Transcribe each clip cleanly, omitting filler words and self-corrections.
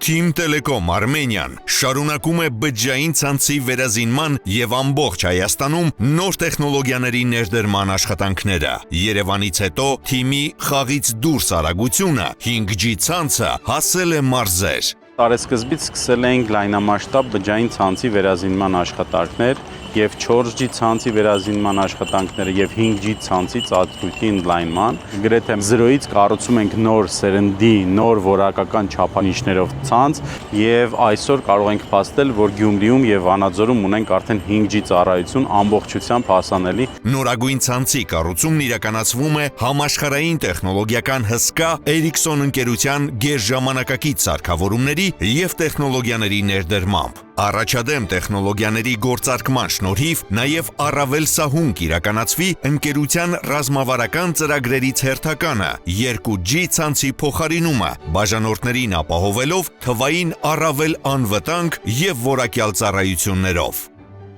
Team Telecom Armenian շարունակում է բջջային ցանցի վերազինման եւ ամբողջ Հայաստանում նոր տեխնոլոգիաների ներդրման աշխատանքները։ Երևանից հետո թիմի խաղից դուրս արագությունը 5G ցանցը հասել է մարզեր։ Տարեսկզբից սկսել էինք լայնամասշտաբ բջջային ցանցի վերազինման աշխատանքներ եւ 4G ցանցի վերազինման աշխատանքները եւ 5G ցանցի ծածկույթի ընդլայնման։ Գրեթե 0-ից կառուցում ենք նոր սերնդի, նոր որակական չափանիշներով ցանց եւ այսօր կարող ենք փաստել, որ Գյումրիում եւ Վանաձորում ունենք արդեն 5G ծառայություն ամբողջությամբ հասանելի։ Նորագույն ցանցի կառուցումն իրականացվում է համաշխարհային տեխնոլոգիական հսկա Ericsson ընկերության գերժամանակակից սարքավորումների եւ տեխնոլոգիաների ներդրմամբ։ Առաջադեմ տեխնոլոգիաների գործարկման շնորհիվ նաև առավել սահուն կիրականացվի ընկերության ռազմավարական ծրագրերից հերթականը 2G ցանցի փոխարինումը, բաժանորդներին ապահովելով թվային առավել անվտանգ եւ որակյալ ծառայություններով։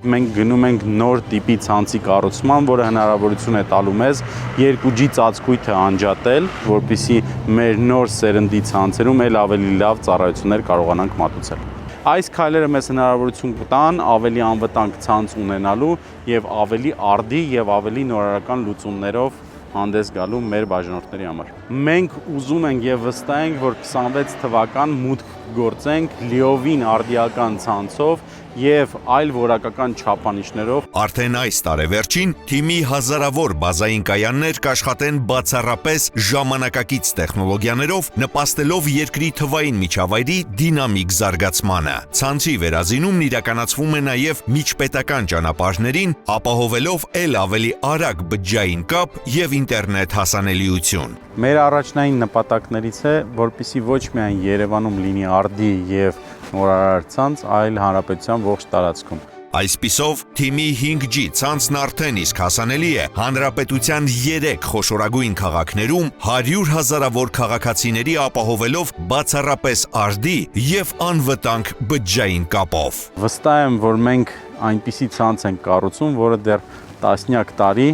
Մենք գնում ենք նոր տիպի ցանցի կառուցման, որը հնարավորություն է տալու մեզ 2G ծածկույթը անջատել, որպեսզի մեր նոր սերնդի ցանցերում էլ ավելի լավ ծառայություններ կարողանանք մատուցել։ Այս քայլերը մեզ հնարավորություն կտան ավելի անվտանգ ցանց ունենալու եւ ավելի արդի եւ ավելի նորարարական լուծումներով հանդես գալու մեր բաժանորդների համար։ Մենք ուզում ենք եւ վստահ ենք, որ 26 թվական մուտք գործենք լիովին արդիական ցանցով եւ այլ որակական չափանիշներով։ Արդեն այս տարեվերջին թիմի հազարավոր բազային կայաններ կաշխատեն բացառապես ժամանակակից տեխնոլոգիաներով, նպաստելով երկրի թվային միջավայրի դինամիկ զարգացմանը։ Ցանցի վերազինումն իրականացվում է նաև միջպետական ճանապարհներին, ապահովելով ել ավելի արագ բջջային կապ եւ ինտերնետ հասանելիություն։ Մեր առաջնային նպատակներից է, որպեսզի ոչ միայն Երևանում լինի արդի եւ նորարար ցանց, այլ հանրապետության ողջ տարածքում։ Այսպիսով, թիմի 5G ցանցն արդեն իսկ հասանելի է հանրապետության 3 խոշորագույն քաղաքներում 100 հազարավոր քաղաքացիների ապահովելով բացառապես արդի եւ անվտանգ բջջային կապով։ Վստահ եմ, որ մենք այնպիսի ցանց ենք կառուցում, որը դեռ տասնյակ տարի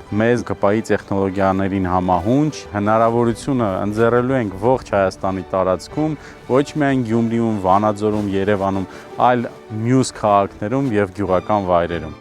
մեզ կպայի տեխնոլոգիաներին համահունչ հնարավորությունը ընձեռելու ենք ողջ Հայաստանի տարածքում, ոչ միայն Գյումրիում, Վանաձորում, Երևանում, այլ մյուս քաղաքներում եւ գյուղական վայրերում։